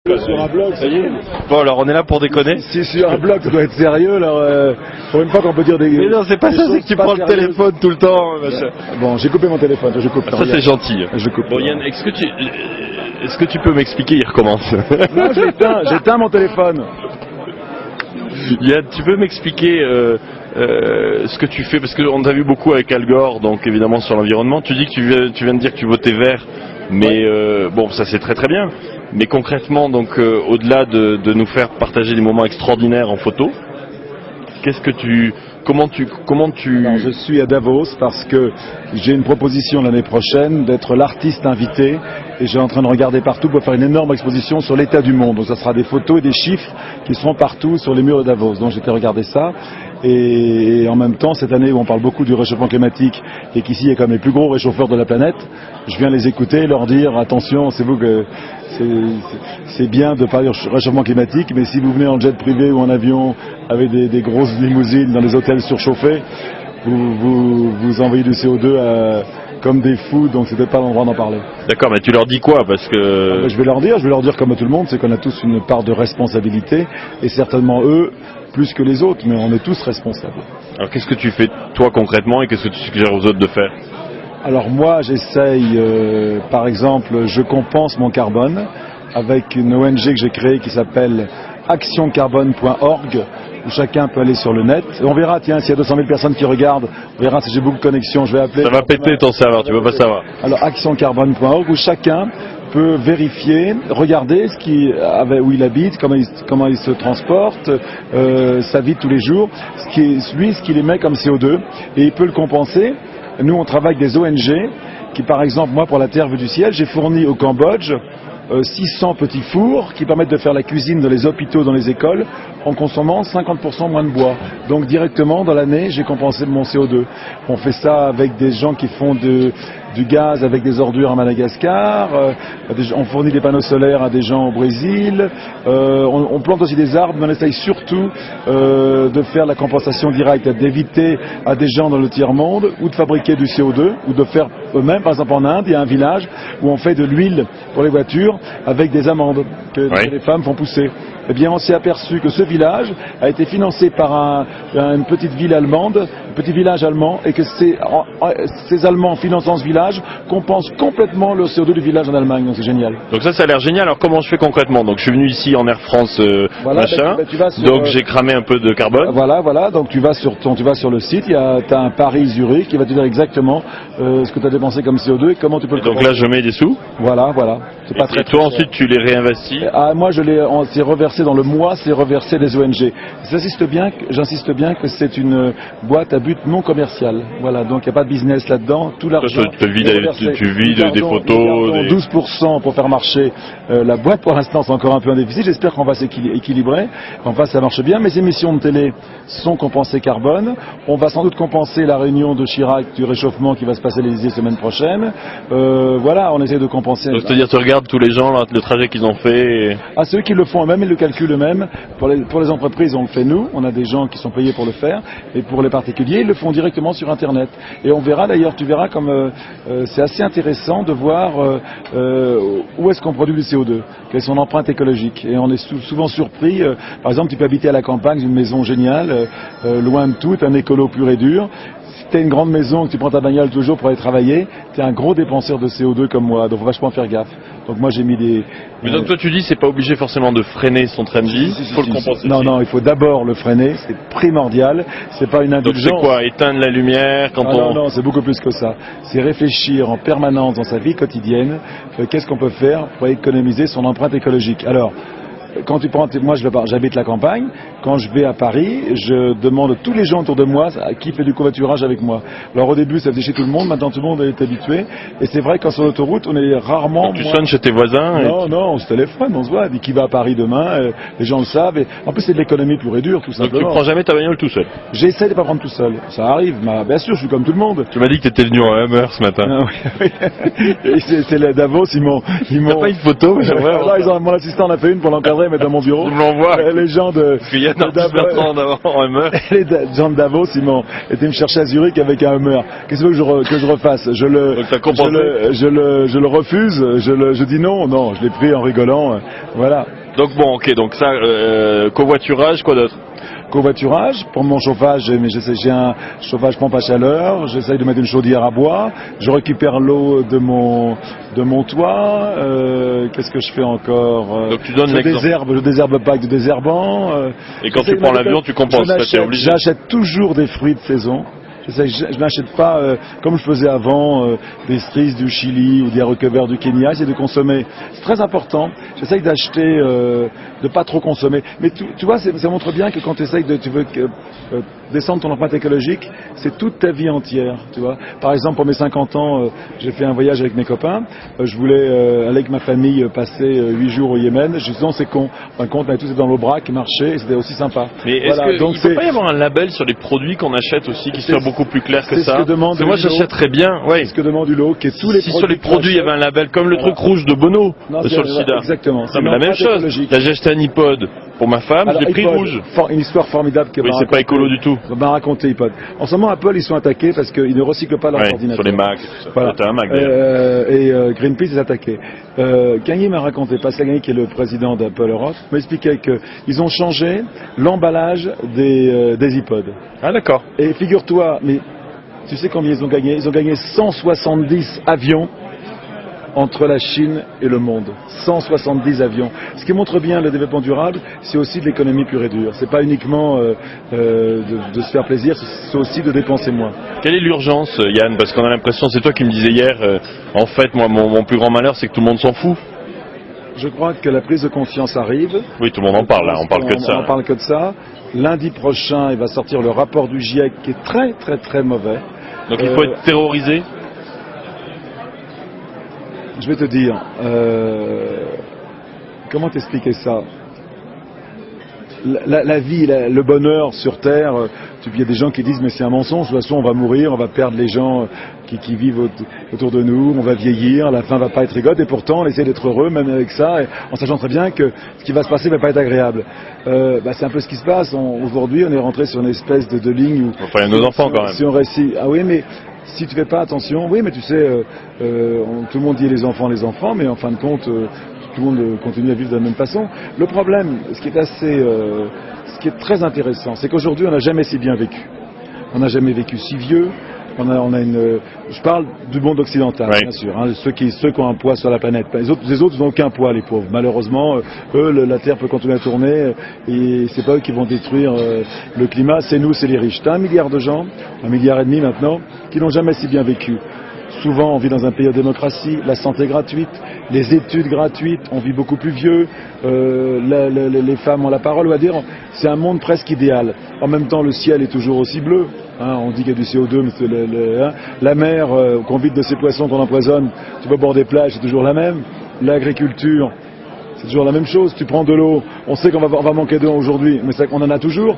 Sur un blog, ça y est. Bon, alors on est là pour déconner. Si sur un blog, ça doit être sérieux. Alors, pour une fois qu'on peut dire des. Mais non, c'est pas ça, c'est que tu prends le téléphone tout le temps. Bon, j'ai coupé mon téléphone. Je coupe. Ça, c'est gentil. Je coupe. Bon, Yann, est-ce que tu peux m'expliquer? Il recommence. Non, j'éteins mon téléphone. Yann, tu peux m'expliquer ce que tu fais? Parce qu'on t'a vu beaucoup avec Al Gore, donc évidemment sur l'environnement. Tu dis que tu viens de dire que tu votais vert. Mais bon, ça c'est très très bien. Mais concrètement, donc au-delà de nous faire partager des moments extraordinaires en photo, comment tu Non, je suis à Davos parce que j'ai une proposition l'année prochaine d'être l'artiste invité et j'ai en train de regarder partout pour faire une énorme exposition sur l'état du monde. Donc ça sera des photos et des chiffres qui seront partout sur les murs de Davos. Donc j'étais regarder ça. Et en même temps, cette année où on parle beaucoup du réchauffement climatique et qu'ici il y a comme les plus gros réchauffeurs de la planète, je viens les écouter et leur dire attention, c'est vous que c'est bien de parler du réchauffement climatique, mais si vous venez en jet privé ou en avion avec des grosses limousines dans des hôtels surchauffés, vous envoyez du CO2 comme des fous, donc c'est peut-être pas l'endroit d'en parler. D'accord, mais tu leur dis quoi? Parce que je vais leur dire comme à tout le monde, c'est qu'on a tous une part de responsabilité et certainement eux plus que les autres, mais on est tous responsables. Alors qu'est-ce que tu fais toi concrètement et qu'est-ce que tu suggères aux autres de faire? Alors moi j'essaye, par exemple, je compense mon carbone avec une ONG que j'ai créée qui s'appelle actioncarbone.org où chacun peut aller sur le net. On verra, tiens, s'il y a 200 000 personnes qui regardent, on verra si j'ai beaucoup de connexions, je vais appeler. Ça va péter ton serveur, tu peux pas savoir. Alors actioncarbone.org où chacun peut vérifier, regarder où il habite, comment il se transporte, sa vie de tous les jours, ce qu'il émet comme CO2, et il peut le compenser. Nous, on travaille avec des ONG qui, par exemple, moi, pour la Terre vue du ciel, j'ai fourni au Cambodge 600 petits fours qui permettent de faire la cuisine dans les hôpitaux, dans les écoles, en consommant 50% moins de bois. Donc directement, dans l'année, j'ai compensé mon CO2. On fait ça avec des gens qui font du gaz avec des ordures à Madagascar, on fournit des panneaux solaires à des gens au Brésil, on plante aussi des arbres, mais on essaye surtout de faire la compensation directe, d'éviter à des gens dans le tiers-monde ou de fabriquer du CO2 ou de faire eux-mêmes. Par exemple en Inde, il y a un village où on fait de l'huile pour les voitures avec des amandes que les femmes font pousser. Eh bien, on s'est aperçu que ce village a été financé par une petite ville allemande, un petit village allemand, et que ces Allemands finançant ce village compensent complètement le CO2 du village en Allemagne. Donc c'est génial. Donc ça a l'air génial. Alors comment je fais concrètement? Donc je suis venu ici en Air France, machin. Donc j'ai cramé un peu de carbone. Voilà. Donc tu vas sur le site. Tu as un Paris-Zurich qui va te dire exactement ce que tu as dépensé comme CO2 et comment tu peux le compenser. Donc là je mets des sous. Voilà. C'est pas très. Toi ensuite tu les réinvestis. Moi c'est reversé dans le mois, c'est reversé des ONG. J'insiste bien que c'est une boîte à but non commercial. Voilà, donc il n'y a pas de business là-dedans. Tout l'argent. Tu vis des photos. 12% pour faire marcher la boîte. Pour l'instant, c'est encore un peu un déficit. J'espère qu'on va s'équilibrer. Enfin, ça marche bien. Mes émissions de télé sont compensées carbone. On va sans doute compenser la réunion de Chirac du réchauffement qui va se passer à l'Élysée semaine prochaine. Voilà, on essaie de compenser. Donc, c'est-à-dire, tu regardes tous les gens, là, le trajet qu'ils ont fait. Ah, ceux qui le font eux-mêmes, ils le calculent eux-mêmes. Pour les entreprises, on le fait nous. On a des gens qui sont payés pour le faire. Et pour les particuliers, ils le font directement sur Internet. Et on verra d'ailleurs, tu verras comme c'est assez intéressant de voir où est-ce qu'on produit du CO2, quelle est son empreinte écologique. Et on est souvent surpris. Par exemple, tu peux habiter à la campagne, une maison géniale, loin de tout, un écolo pur et dur. Si tu as une grande maison, que tu prends ta bagnole toujours pour aller travailler, tu es un gros dépenseur de CO2 comme moi. Donc il faut vachement faire gaffe. Donc moi j'ai mis des... Mais donc toi tu dis c'est pas obligé forcément de freiner son train de vie, il faut le compenser. Non, il faut d'abord le freiner, c'est primordial, c'est pas une indulgence. Donc c'est quoi, éteindre la lumière quand on... Non, c'est beaucoup plus que ça. C'est réfléchir en permanence dans sa vie quotidienne, qu'est-ce qu'on peut faire pour économiser son empreinte écologique. Alors, quand tu prends, moi j'habite la campagne, quand je vais à Paris, je demande à tous les gens autour de moi qui fait du covoiturage avec moi. Alors au début ça faisait chez tout le monde, maintenant tout le monde est habitué, et c'est vrai qu'en sur l'autoroute on est rarement... Donc tu sonnes chez tes voisins Non, on se téléphone, on se voit, dit qui va à Paris demain, les gens le savent, et en plus c'est de l'économie pure et dure tout simplement. Donc tu prends jamais ta bagnole tout seul? J'essaie de pas prendre tout seul, ça arrive, mais bien sûr je suis comme tout le monde. Tu m'as dit que tu étais venu en Hummer ce matin. Oui. C'est les Davos, ils m'ont... T'as pas une photo? Mon assistant en a fait une pour l'encadrer. montrer, mais dans mon bureau. Je me l'envoie. Les gens de... Parce qu'il y a Bertrand en Hummer. Les gens de Davos, ils m'ont été me chercher à Zurich avec un Hummer. Qu'est-ce que tu veux que je refasse? Je le refuse, je dis non, je l'ai pris en rigolant, voilà. Donc bon, ok, donc ça, covoiturage, quoi d'autre? Covoiturage, pour mon chauffage, j'ai un chauffage pompe à chaleur, j'essaye de mettre une chaudière à bois, je récupère l'eau de mon toit, qu'est-ce que je fais encore? Donc tu donnes je désherbe pas avec du désherbant. Et quand tu prends l'avion, tu compenses, tu es obligé. J'achète toujours des fruits de saison. Je n'achète pas, comme je faisais avant, des cerises du Chili ou des haricots verts du Kenya. J'essaie de consommer. C'est très important. J'essaie d'acheter, de pas trop consommer. Mais tu vois, ça montre bien que quand tu veux descendre ton empreinte écologique, c'est toute ta vie entière. Tu vois. Par exemple, pour mes 50 ans, j'ai fait un voyage avec mes copains. Je voulais aller avec ma famille passer 8 jours au Yémen. Je me suis dit, non, c'est con. En fin de compte, on avait tous été dans l'Aubrac, marché, et c'était aussi sympa. Mais est-ce qu'il ne peut pas y avoir un label sur les produits qu'on achète aussi qui soit beaucoup plus clair que ça? Parce que moi, j'achèterais bien. C'est ce que demande Hulot, que tous les produits. Si sur les produits, il y avait un label comme le truc rouge de Bono sur le sida. Exactement. C'est la même chose. J'ai acheté un iPod pour ma femme, je l'ai pris rouge. Une histoire formidable qui c'est pas écolo du tout. On m'a raconté iPod. En ce moment, Apple, ils sont attaqués parce qu'ils ne recyclent pas leur ordinateur. Sur les Macs et tout ça. Voilà. T'as un Mac et Greenpeace est attaqué. Gagné m'a raconté, Pascal Gagné, qui est le président d'Apple Europe, m'expliquait qu'ils ont changé l'emballage des iPods. Ah d'accord. Et figure-toi, mais tu sais combien ils ont gagné? Ils ont gagné 170 avions entre la Chine et le monde. 170 avions. Ce qui montre bien le développement durable, c'est aussi de l'économie pure et dure. C'est pas uniquement de se faire plaisir, c'est aussi de dépenser moins. Quelle est l'urgence, Yann? Parce qu'on a l'impression, c'est toi qui me disais hier, en fait, moi, mon plus grand malheur, c'est que tout le monde s'en fout. Je crois que la prise de conscience arrive. Oui, tout le monde en parle, là. On parle que de ça. On parle que de ça. Lundi prochain, il va sortir le rapport du GIEC qui est très, très, très mauvais. Donc il faut être terrorisé? Je vais te dire, comment t'expliquer ça? La vie, le bonheur sur Terre, il y a des gens qui disent mais c'est un mensonge, de toute façon on va mourir, on va perdre les gens qui vivent autour de nous, on va vieillir, la fin va pas être rigolote, et pourtant on essaie d'être heureux même avec ça, en sachant très bien que ce qui va se passer va pas être agréable. C'est un peu ce qui se passe. Aujourd'hui on est rentré sur une espèce de ligne où... Enfin, il y a nos enfants quand même. Si on réussit, ah oui mais... Si tu fais pas attention, oui, mais tu sais, tout le monde dit les enfants, mais en fin de compte, tout le monde continue à vivre de la même façon. Le problème, ce qui est très intéressant, c'est qu'aujourd'hui, on n'a jamais si bien vécu. On n'a jamais vécu si vieux. Je parle du monde occidental, bien sûr, hein, ceux qui ont un poids sur la planète. Les autres n'ont aucun poids, les pauvres. Malheureusement, la Terre peut continuer à tourner et c'est pas eux qui vont détruire le climat. C'est nous, c'est les riches. T'as 1 milliard de gens, 1,5 milliard maintenant, qui n'ont jamais si bien vécu. Souvent, on vit dans un pays de démocratie, la santé gratuite, les études gratuites, on vit beaucoup plus vieux, les femmes ont la parole, on va dire, c'est un monde presque idéal. En même temps, le ciel est toujours aussi bleu. On dit qu'il y a du CO2, mais la mer qu'on vide de ces poissons qu'on empoisonne, tu vas au bord des plages, c'est toujours la même. L'agriculture, c'est toujours la même chose. Tu prends de l'eau, on sait qu'on va manquer d'eau aujourd'hui, mais on en a toujours.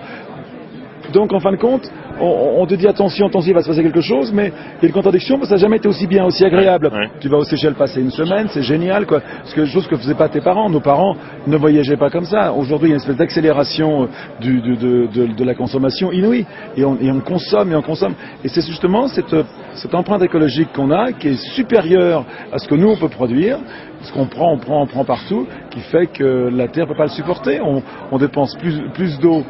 Donc en fin de compte, on te dit attention, il va se passer quelque chose, mais il y a une contradiction, parce que ça n'a jamais été aussi bien, aussi agréable. Ouais. Tu vas aux Seychelles passer une semaine, c'est génial, quoi. Chose que ne faisaient pas tes parents. Nos parents ne voyageaient pas comme ça. Aujourd'hui, il y a une espèce d'accélération de la consommation inouïe. Et on consomme et on consomme. Et c'est justement cette empreinte écologique qu'on a, qui est supérieure à ce que nous, on peut produire, ce qu'on prend, on prend partout, qui fait que la Terre ne peut pas le supporter. On dépense plus d'eau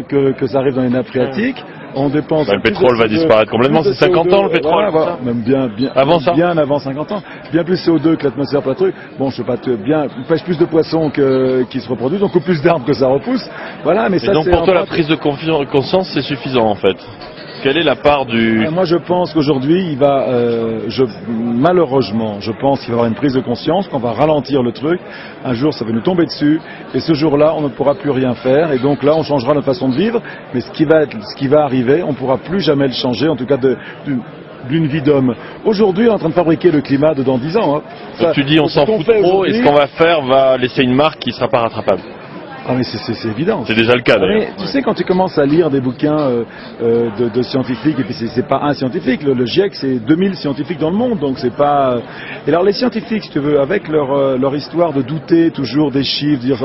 que ça arrive dans les nappes phréatiques. On dépense. Le pétrole va disparaître complètement, c'est 50 ans le pétrole. Voilà. Même bien avant ça. Bien avant 50 ans. Bien plus CO2 que l'atmosphère, pas de truc. Bon, je sais pas, on pêche plus de poissons qui se reproduisent, donc plus d'arbres que ça repousse. Voilà, mais ça, donc pour toi, la prise de conscience, c'est suffisant en fait. Quelle est la part du... Moi, je pense qu'aujourd'hui, malheureusement, je pense qu'il va y avoir une prise de conscience, qu'on va ralentir le truc. Un jour, ça va nous tomber dessus. Et ce jour-là, on ne pourra plus rien faire. Et donc là, on changera notre façon de vivre. Mais ce qui va arriver, on ne pourra plus jamais le changer, en tout cas d'une vie d'homme. Aujourd'hui, on est en train de fabriquer le climat de dans 10 ans. Donc tu dis on s'en fout trop et ce qu'on va faire va laisser une marque qui ne sera pas rattrapable. Ah mais c'est évident. C'est déjà le cas d'ailleurs. Tu sais, quand tu commences à lire des bouquins de scientifiques, et puis c'est pas un scientifique, le GIEC c'est 2000 scientifiques dans le monde, donc c'est pas... Et alors les scientifiques, si tu veux, avec leur histoire de douter toujours des chiffres, de dire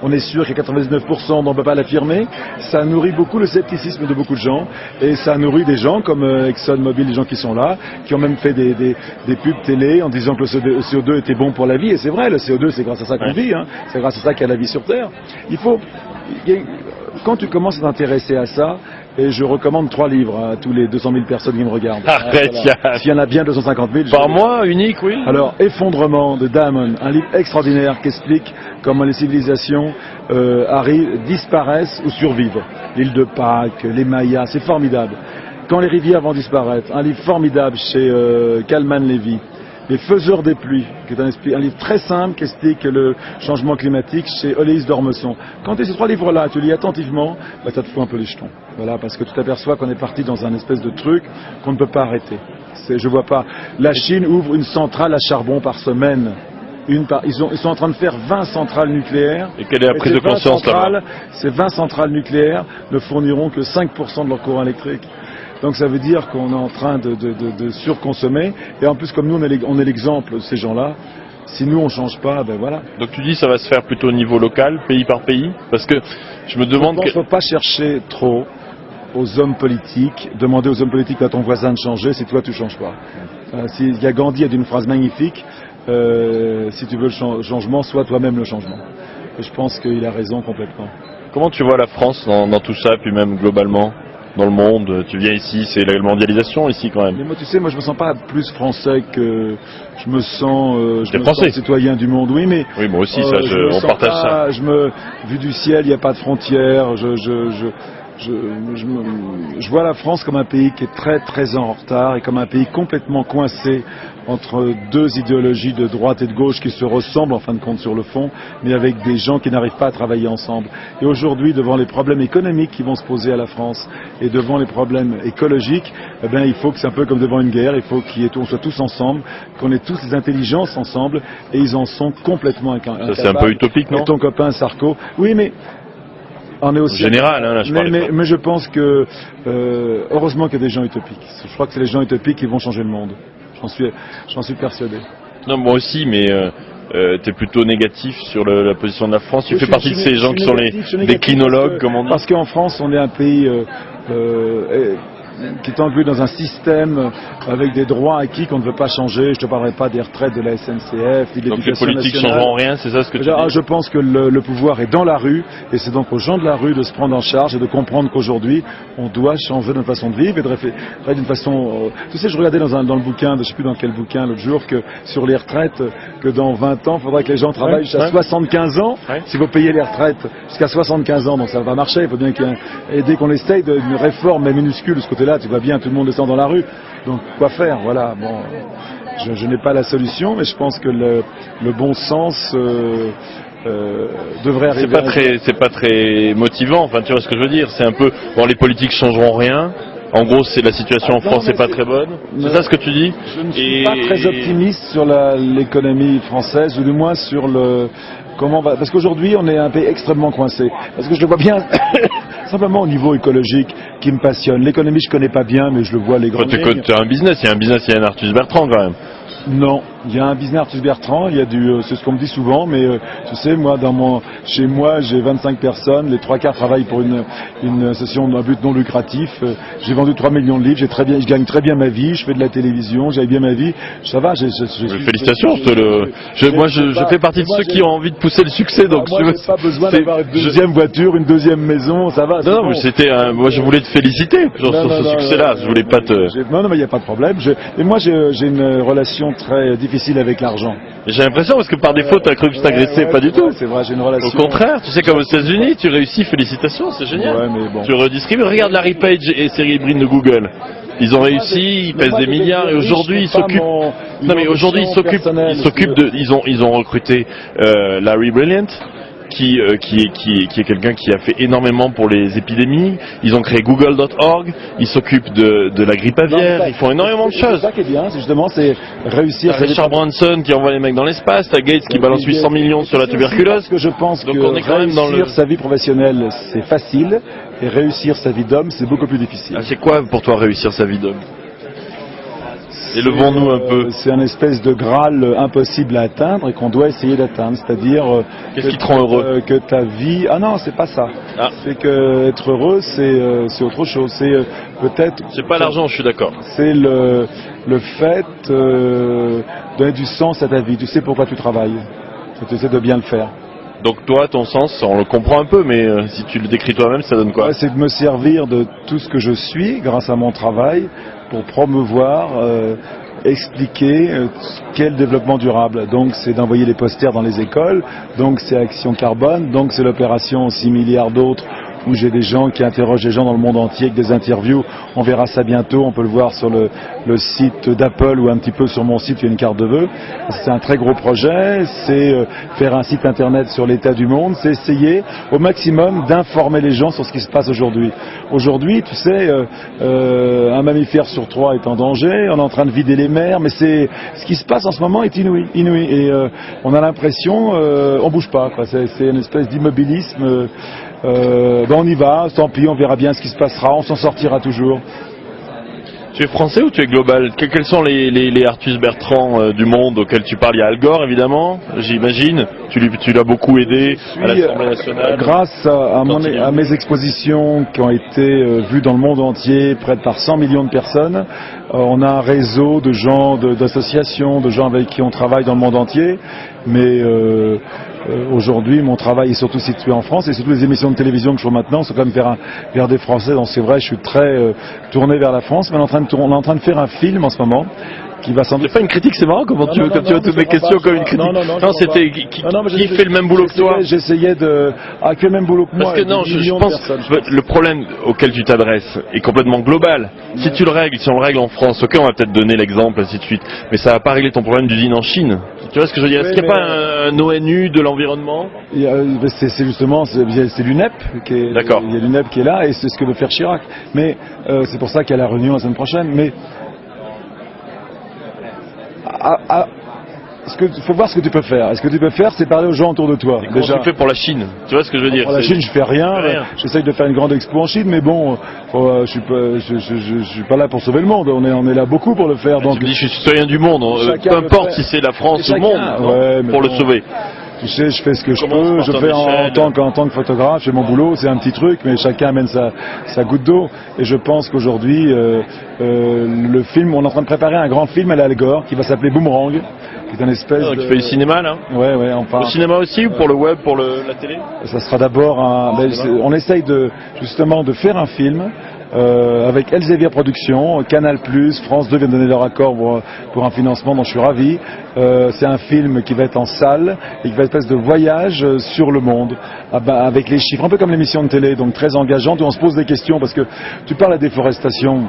on est sûr qu'il y a 99%, on ne peut pas l'affirmer, ça nourrit beaucoup le scepticisme de beaucoup de gens, et ça nourrit des gens comme ExxonMobil, des gens qui sont là, qui ont même fait des pubs télé en disant que le CO2 était bon pour la vie, et c'est vrai, le CO2 c'est grâce à ça qu'on vit, hein, c'est grâce à ça qu'il y a la vie sur Terre. Quand tu commences à t'intéresser à ça, et je recommande 3 livres à tous les 200 000 personnes qui me regardent. Arrête, voilà. S'il y en a bien 250 000. Par mois, unique, oui. Alors, Effondrement de Damon, un livre extraordinaire qui explique comment les civilisations disparaissent ou survivent. L'île de Pâques, les Mayas, c'est formidable. Quand les rivières vont disparaître, un livre formidable chez Kalman Levy. Les Faiseurs des pluies, qui est un livre très simple qui explique le changement climatique chez Oléis d'Ormesson. Quand tu as ces 3 livres-là, tu lis attentivement, ça te fout un peu les jetons. Voilà, parce que tu t'aperçois qu'on est parti dans un espèce de truc qu'on ne peut pas arrêter. Je vois pas. La Chine ouvre une centrale à charbon par semaine. Ils sont en train de faire 20 centrales nucléaires. Et quelle est la prise de conscience là-bas ? Ces 20 centrales nucléaires ne fourniront que 5% de leur courant électrique. Donc ça veut dire qu'on est en train de surconsommer. Et en plus, comme nous, on est l'exemple de ces gens-là. Si nous, on ne change pas, ben voilà. Donc tu dis ça va se faire plutôt au niveau local, pays par pays ? Parce que je me demande... Il ne faut pas chercher trop aux hommes politiques, demander aux hommes politiques à ton voisin de changer si toi tu ne changes pas. Il y a Gandhi a dit une phrase magnifique, si tu veux le changement, sois toi-même le changement. Et je pense qu'il a raison complètement. Comment tu vois la France dans tout ça, puis même globalement ? Dans le monde, tu viens ici, c'est la mondialisation ici quand même. Mais moi, tu sais, je me sens pas plus français que je me sens citoyen du monde. Oui, mais oui, moi aussi, on partage ça. Vu du ciel, il n'y a pas de frontières. Je vois la France comme un pays qui est très très en retard et comme un pays complètement coincé entre 2 idéologies de droite et de gauche qui se ressemblent en fin de compte sur le fond, mais avec des gens qui n'arrivent pas à travailler ensemble. Et aujourd'hui, devant les problèmes économiques qui vont se poser à la France et devant les problèmes écologiques, il faut que c'est un peu comme devant une guerre, il faut qu'on soit tous ensemble, qu'on ait tous les intelligences ensemble, et ils en sont complètement incapables. Ça c'est un peu utopique, non ? Et ton copain Sarko, oui, mais on est aussi général, hein, là, mais je pense que heureusement qu'il y a des gens utopiques. Je crois que c'est les gens utopiques qui vont changer le monde. J'en suis persuadé. Non, moi aussi, mais tu es plutôt négatif sur la position de la France. Tu fais partie de ces gens qui sont les déclinologues, comme on dit. Parce qu'en France, on est un pays qui est englué dans un système avec des droits acquis qu'on ne veut pas changer. Je ne te parlerai pas des retraites de la SNCF, de l'éducation nationale. Donc les politiques ne changeront rien, c'est ça ce que tu dis ? Je pense que le pouvoir est dans la rue, et c'est donc aux gens de la rue de se prendre en charge et de comprendre qu'aujourd'hui, on doit changer notre façon de vivre et de réfléchir d'une façon... Tu sais, je regardais dans le bouquin, je ne sais plus dans quel bouquin l'autre jour, que sur les retraites, que dans 20 ans, il faudra que les gens travaillent jusqu'à 75 ans. S'il faut payer les retraites jusqu'à 75 ans, donc ça va marcher. Il faut bien et dès qu'on essaye d'une réforme minuscule de ce côté-là, tu vois bien, tout le monde descend dans la rue. Donc quoi faire ? Voilà. Bon, je n'ai pas la solution, mais je pense que le bon sens devrait arriver. C'est pas très motivant. Enfin, tu vois ce que je veux dire ? C'est un peu les politiques changeront rien. En gros, c'est la situation en France, c'est pas très bonne. C'est ça ce que tu dis ? Je ne suis pas très optimiste sur l'économie française, ou du moins sur parce qu'aujourd'hui, on est un pays extrêmement coincé. Parce que je le vois bien, simplement au niveau écologique, qui me passionne. L'économie, je connais pas bien, mais je le vois les grandes lignes. Tu as un business, il y a un Arthus Bertrand quand même. Non, il y a un business Arthus Bertrand, c'est ce qu'on me dit souvent, mais tu sais, moi, chez moi, j'ai 25 personnes, les 3/4 travaillent pour une association d'un but non lucratif. J'ai vendu 3 millions de livres, je gagne très bien ma vie, je fais de la télévision, j'aille bien ma vie, ça va. Félicitations, je fais partie de ceux qui ont envie de pousser le succès, donc moi, j'ai pas besoin d'avoir une deuxième voiture, une deuxième maison, ça va. Non, mais moi, je voulais te féliciter sur ce succès-là, je voulais pas te... Non, mais il n'y a pas de problème. Et moi, j'ai une relation très difficile avec l'argent. J'ai l'impression parce que par défaut tu as cru que je t'agressais, pas du tout. C'est vrai, j'ai une relation. Au contraire, tu sais comme aux États-Unis, tu réussis, félicitations, c'est génial. Ouais, mais bon. Tu redistribues. Regarde Larry Page et Sergey Brin de Google. Ils ont réussi, ils pèsent des milliards et aujourd'hui ils s'occupent. Non mais aujourd'hui ils s'occupent ils ont recruté Larry Brilliant qui est quelqu'un qui a fait énormément pour les épidémies. Ils ont créé Google.org. Ils s'occupent de la grippe aviaire. Ils font énormément de choses. C'est ça qui est bien, justement, c'est réussir. T'as Richard Branson qui envoie les mecs dans l'espace. T'as Gates qui balance 800 millions sur la tuberculose. Parce que je pense donc que on est quand même dans réussir sa vie professionnelle, c'est facile, et réussir sa vie d'homme, c'est beaucoup plus difficile. Ah, c'est quoi pour toi réussir sa vie d'homme? Élevons-nous un peu. C'est un espèce de Graal impossible à atteindre et qu'on doit essayer d'atteindre. C'est-à-dire qu'est-ce qui te rend heureux? Que ta vie. Ah non, c'est pas ça. Ah. C'est que être heureux, c'est autre chose. C'est peut-être. C'est pas l'argent, je suis d'accord. C'est le fait de donner du sens à ta vie. Tu sais pourquoi tu travailles. Tu essaies de bien le faire. Donc toi, ton sens, on le comprend un peu, mais si tu le décris toi-même, ça donne quoi? Ouais, c'est de me servir de tout ce que je suis grâce à mon travail pour promouvoir, expliquer quel développement durable. Donc c'est d'envoyer les posters dans les écoles, donc c'est Action Carbone, donc c'est l'opération 6 milliards d'autres où j'ai des gens qui interrogent les gens dans le monde entier avec des interviews. On verra ça bientôt, on peut le voir sur le site d'Apple ou un petit peu sur mon site, il y a une carte de vœux. C'est un très gros projet, c'est faire un site internet sur l'état du monde, c'est essayer au maximum d'informer les gens sur ce qui se passe aujourd'hui. Aujourd'hui, tu sais, un mammifère sur 3 est en danger, on est en train de vider les mers, mais ce qui se passe en ce moment est inouï. Et on a l'impression, on bouge pas, quoi. C'est une espèce d'immobilisme. On y va, tant pis, on verra bien ce qui se passera, on s'en sortira toujours. Tu es français ou tu es global? Quels sont les Arthus Bertrand du monde auxquels tu parles? Il y a Al Gore, évidemment, j'imagine. Tu l'as beaucoup aidé à l'Assemblée nationale. Grâce à mes expositions qui ont été vues dans le monde entier, près de par 100 millions de personnes, on a un réseau de gens, d'associations, de gens avec qui on travaille dans le monde entier. Mais aujourd'hui, mon travail est surtout situé en France et surtout les émissions de télévision que je fais maintenant sont quand même vers des Français. Donc c'est vrai, je suis très tourné vers la France. Mais on est en train de faire un film en ce moment qui va sans doute. C'est pas une critique, c'est marrant comment tu vois toutes mes questions comme une critique. Non, c'était qui fait le même boulot que toi. J'essayais de qui fait le même boulot que moi. Parce que non, je pense le problème auquel tu t'adresses est complètement global. Si tu le règles, si on le règle en France, ok, on va peut-être donner l'exemple ainsi de suite, mais ça va pas régler ton problème d'usine en Chine. Tu vois ce que je veux dire? Est-ce qu'il n'y a pas un ONU de l'environnement? C'est justement, c'est l'UNEP qui est. D'accord. Il y a l'UNEP qui est là et c'est ce que veut faire Chirac. Mais c'est pour ça qu'il y a la réunion la semaine prochaine. Mais il faut voir ce que tu peux faire. Ce que tu peux faire, c'est parler aux gens autour de toi. Comment tu fais pour la Chine? Tu vois ce que je veux dire? Pour la Chine, je fais rien. J'essaye de faire une grande expo en Chine, mais bon, je suis pas là pour sauver le monde. On est là beaucoup pour le faire. Donc, tu me dis, je suis citoyen du monde. Peu importe si c'est la France ou le monde, pour le sauver. Tu sais, je fais ce que je peux, je fais en tant que photographe, j'ai mon boulot, c'est un petit truc, mais chacun amène sa goutte d'eau. Et je pense qu'aujourd'hui, le film, on est en train de préparer un grand film à Al Gore qui va s'appeler Boomerang, qui est un espèce qui fait du cinéma, là? Ouais, on parle. Au cinéma aussi, ou pour le web, pour la télé? Ça sera d'abord on essaye justement de faire un film. Avec Elsevier Productions, Canal+, France 2 vient de donner leur accord pour un financement dont je suis ravi. C'est un film qui va être en salle et qui va être une espèce de voyage sur le monde avec les chiffres, un peu comme l'émission de télé, donc très engageante où on se pose des questions parce que tu parles de la déforestation.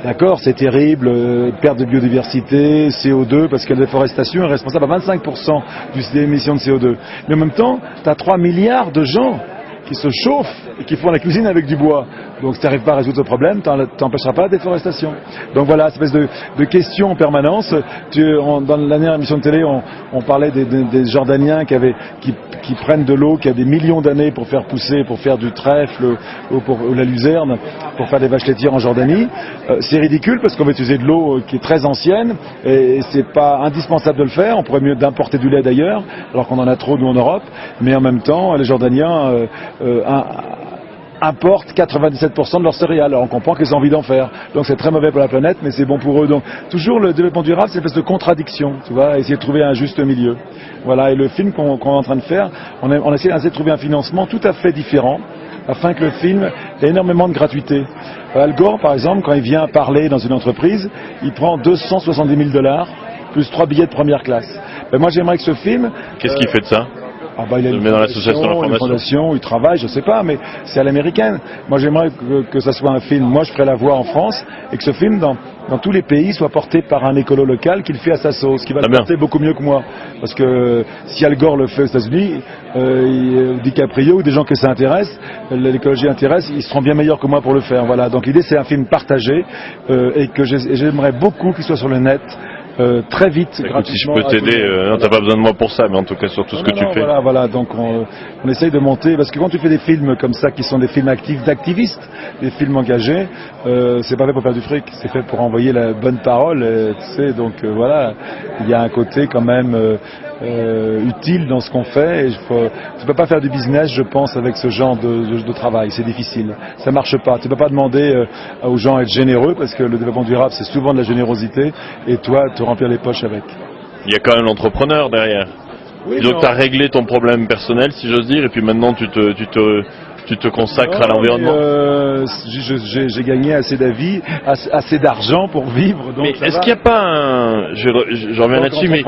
D'accord, c'est terrible, perte de biodiversité, CO2, parce que la déforestation est responsable à 25% des émissions de CO2. Mais en même temps, tu as 3 milliards de gens qui se chauffent et qui font la cuisine avec du bois. Donc si tu n'arrives pas à résoudre ce problème, tu n'empêcheras pas la déforestation. Donc voilà, cette espèce de questions en permanence. Dans la dernière émission de télé, on parlait des Jordaniens qui prennent de l'eau qui a des millions d'années pour faire pousser, pour faire du trèfle ou la luzerne, pour faire des vaches laitières en Jordanie. C'est ridicule parce qu'on va utiliser de l'eau qui est très ancienne et c'est pas indispensable de le faire. On pourrait mieux d'importer du lait d'ailleurs, alors qu'on en a trop nous en Europe. Mais en même temps, les Jordaniens importent 97% de leurs céréales. Alors on comprend qu'ils ont envie d'en faire. Donc c'est très mauvais pour la planète, mais c'est bon pour eux. Donc toujours le développement durable, c'est une espèce de contradiction, tu vois, essayer de trouver un juste milieu. Voilà, et le film qu'on est en train de faire, on essaie de trouver un financement tout à fait différent, afin que le film ait énormément de gratuité. Al Gore, par exemple, quand il vient parler dans une entreprise, il prend $270 000, plus 3 billets de première classe. Ben moi j'aimerais que ce film... Qu'est-ce qu'il fait de ça? Ah bah, il a se met dans l'association une d'information. fondation, il travaille, je sais pas, mais c'est à l'américaine. Moi, j'aimerais que ça soit un film. Moi, je ferais la voix en France et que ce film, dans tous les pays, soit porté par un écolo local qui le fait à sa sauce, qui va le porter beaucoup mieux que moi. Parce que si Al Gore le fait aux États-Unis, DiCaprio ou des gens que ça intéresse, l'écologie intéresse, ils seront bien meilleurs que moi pour le faire. Voilà. Donc l'idée, c'est un film partagé et que j'aimerais beaucoup qu'il soit sur le net. Très vite, écoute, si je peux t'aider, non, t'as pas besoin de moi pour ça, mais en tout cas sur tout ce que tu fais. Voilà, donc on essaye de monter, parce que quand tu fais des films comme ça, qui sont des films actifs d'activistes, des films engagés, c'est pas fait pour faire du fric, c'est fait pour envoyer la bonne parole, tu sais, donc voilà, il y a un côté quand même utile dans ce qu'on fait, et tu peux pas faire du business, je pense, avec ce genre de travail, c'est difficile, ça marche pas, tu peux pas demander aux gens d'être généreux, parce que le développement durable, c'est souvent de la générosité, et toi, te remplir les poches avec. Il y a quand même l'entrepreneur derrière. Oui, donc tu as réglé ton problème personnel, si j'ose dire, et puis maintenant tu te consacres à l'environnement. J'ai gagné assez d'argent pour vivre. Donc mais est-ce qu'il n'y a pas un... Je reviens là-dessus, mais...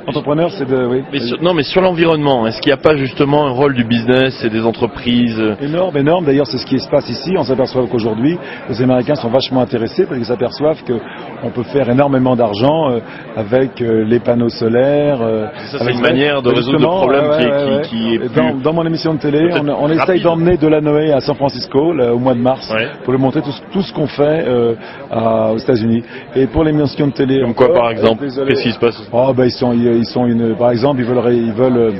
Entrepreneur, c'est de... Oui. Mais mais sur l'environnement, est-ce qu'il n'y a pas justement un rôle du business et des entreprises? Énorme. D'ailleurs, c'est ce qui se passe ici. On s'aperçoit qu'aujourd'hui, les Américains sont vachement intéressés parce qu'ils s'aperçoivent qu'on peut faire énormément d'argent avec les panneaux solaires. Ça, c'est une manière de résoudre le problème qui est plus... Dans mon émission de télé, on essaye d'emmener Delanoë à San Francisco au mois de mars pour lui montrer tout ce qu'on fait aux États-Unis. Et pour l'émission de télé, comme quoi par exemple, qu'est-ce qui se passe? Par exemple, ils veulent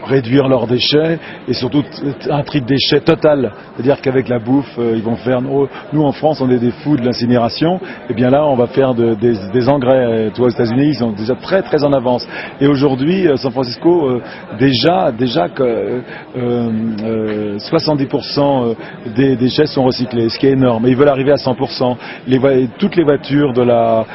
réduire leurs déchets et surtout un tri de déchets total. C'est-à-dire qu'avec la bouffe, ils vont faire... Nous, en France, on est des fous de l'incinération. Et bien là, on va faire des engrais. Toi, aux États-Unis, ils sont déjà très très en avance. Et aujourd'hui, San Francisco, déjà que 70% des déchets sont recyclés, ce qui est énorme. Et ils veulent arriver à 100%. Toutes les voitures de la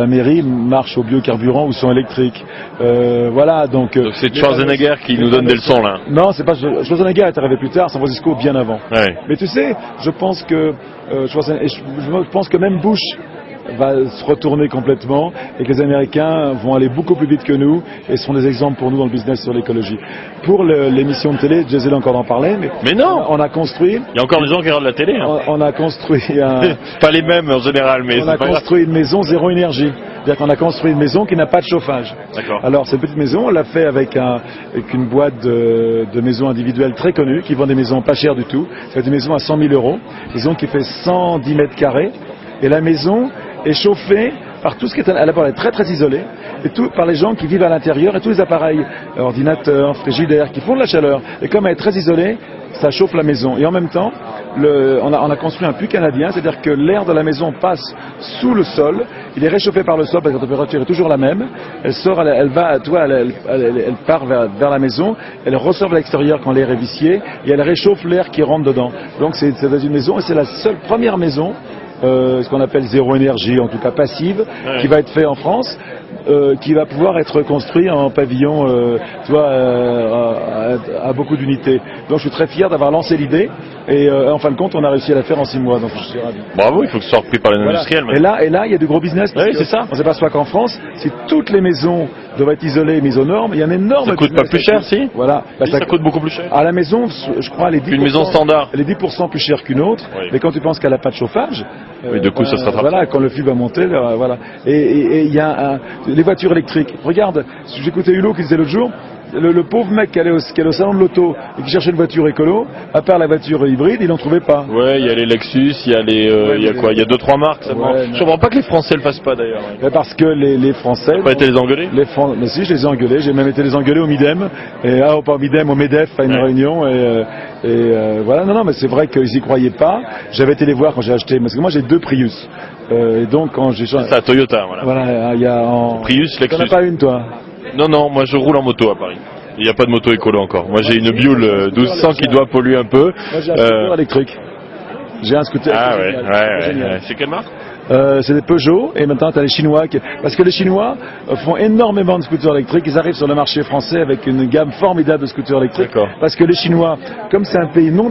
mairie marchent au biocarburant ou sont électriques. Voilà, donc c'est Schwarzenegger qui nous donne des leçons là. Non, c'est pas Schwarzenegger est arrivé plus tard, San Francisco bien avant. Ouais. Mais tu sais, je pense que je pense que même Bush va se retourner complètement et que les Américains vont aller beaucoup plus vite que nous et seront des exemples pour nous dans le business sur l'écologie. Pour l'émission de télé, Jay-Z a encore d'en parler, mais non, on a construit... Il y a encore des gens qui regardent la télé. Hein. On a construit pas les mêmes en général, mais... On a construit une maison zéro énergie. C'est-à-dire qu'on a construit une maison qui n'a pas de chauffage. D'accord. Alors cette petite maison, on l'a fait avec une boîte de maisons individuelles très connue qui vend des maisons pas chères du tout. C'est des maisons à 100 000 €, maison qui fait 110 mètres carrés. Et la maison est chauffée par tout ce qui est à la base, elle est très très isolée, et tout par les gens qui vivent à l'intérieur et tous les appareils, ordinateurs, frigidaires, qui font de la chaleur. Et comme elle est très isolée, ça chauffe la maison. Et en même temps, on a construit un puits canadien, c'est-à-dire que l'air de la maison passe sous le sol, il est réchauffé par le sol parce que la température est toujours la même. Elle sort, elle part vers la maison, elle ressort de l'extérieur quand l'air est vicié et elle réchauffe l'air qui rentre dedans. Donc c'est une maison et c'est la première maison. Ce qu'on appelle zéro énergie, en tout cas passive, qui va être fait en France, qui va pouvoir être construit en pavillon, à beaucoup d'unités. Donc je suis très fier d'avoir lancé l'idée et en fin de compte on a réussi à la faire en 6 mois, donc je suis ravi. Bravo, il faut que ce soit repris par les industriels. Et là il y a du gros business. Oui, c'est ça. On s'aperçoit qu'en France, si toutes les maisons doivent être isolées et mises aux normes, il y a un énorme... Ça coûte pas plus cher, si? Voilà. Ça coûte beaucoup plus cher. À la maison, je crois, elle est 10%, une maison standard. Elle est 10% plus chère qu'une autre, mais quand tu penses qu'elle n'a pas de chauffage... Oui, de coup, ça se rattrape. Voilà, quand le flux va monter, voilà. Et il y a les voitures électriques. Regarde, j'écoutais Hulot qui disait l'autre jour, le pauvre mec qui allait au salon de l'auto et qui cherchait une voiture écolo, à part la voiture hybride, il n'en trouvait pas. Ouais, il y a les Lexus, il y a il y a quoi? Il y a 2-3 marques. Je comprends pas que les Français le fassent pas d'ailleurs. Parce que les Français... T'as pas été les engueuler? Mais si, je les ai engueulés. J'ai même été les engueuler au Midem, pas au Midem, au Medef à une réunion voilà. Non, mais c'est vrai qu'ils y croyaient pas. J'avais été les voir quand j'ai acheté, parce que moi j'ai 2 Prius. Et donc quand j'ai changé... C'est ça, Toyota, voilà. Voilà, il y a Prius, Lexus. T'en as pas une, toi? Non, moi je roule en moto à Paris. Il n'y a pas de moto écolo encore. Moi j'ai une Biol 1200 qui doit polluer un peu. Moi j'ai un scooter électrique. J'ai un scooter électrique. Ouais. C'est quelle marque? C'est des Peugeot, et maintenant tu as les Chinois, parce que les Chinois font énormément de scooters électriques, ils arrivent sur le marché français avec une gamme formidable de scooters électriques, parce que les Chinois, comme c'est un pays non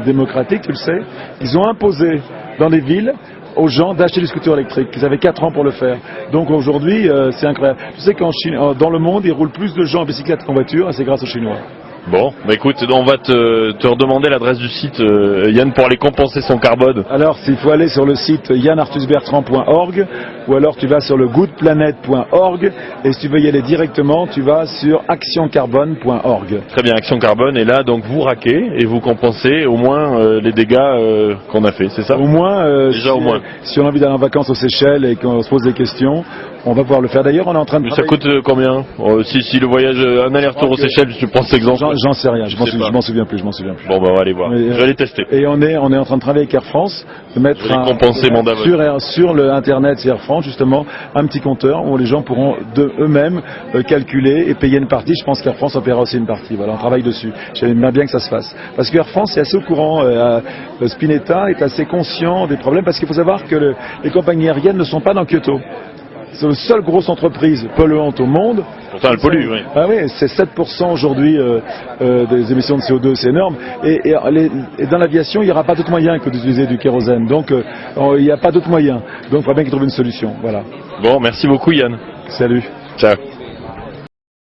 démocratique, tu le sais, ils ont imposé dans les villes aux gens d'acheter des scooters électriques. Ils avaient 4 ans pour le faire. Donc aujourd'hui, c'est incroyable. Tu sais qu'en Chine, dans le monde, il roule plus de gens en bicyclette qu'en voiture, et c'est grâce aux Chinois. Bon, bah écoute, on va te redemander l'adresse du site, Yann, pour aller compenser son carbone. Alors, il faut aller sur le site yannarthusbertrand.org ou alors tu vas sur le goodplanet.org et si tu veux y aller directement, tu vas sur actioncarbone.org. Très bien, Action Carbone, et là, donc vous raquez et vous compensez au moins les dégâts qu'on a fait, c'est ça? Au moins, Déjà, au moins. Si on a envie d'aller en vacances aux Seychelles et qu'on se pose des questions, on va pouvoir le faire. D'ailleurs, on est en train de Mais ça travailler... coûte combien? Si le voyage, un aller-retour aux Seychelles, tu prends cet exemple? J'en sais rien, je sais pas. m'en souviens plus. Bon, bah on va aller voir. Mais, je vais aller tester. Et on est en train de travailler avec Air France, de mettre Je vais compenser mon Davos. sur le internet Air France, justement, un petit compteur où les gens pourront eux-mêmes calculer et payer une partie. Je pense qu'Air France en paiera aussi une partie. Voilà, on travaille dessus. J'aimerais bien que ça se fasse. Parce qu'Air France est assez au courant. Spinetta est assez conscient des problèmes parce qu'il faut savoir que les compagnies aériennes ne sont pas dans Kyoto. C'est la seule grosse entreprise polluante au monde. Pourtant, elle pollue, oui. Ah oui, c'est 7% aujourd'hui des émissions de CO2, c'est énorme. Et dans l'aviation, il n'y aura pas d'autre moyen que d'utiliser du kérosène. Donc, il n'y a pas d'autre moyen. Donc, il faudra bien qu'ils trouvent une solution. Voilà. Bon, merci beaucoup, Yann. Salut. Ciao.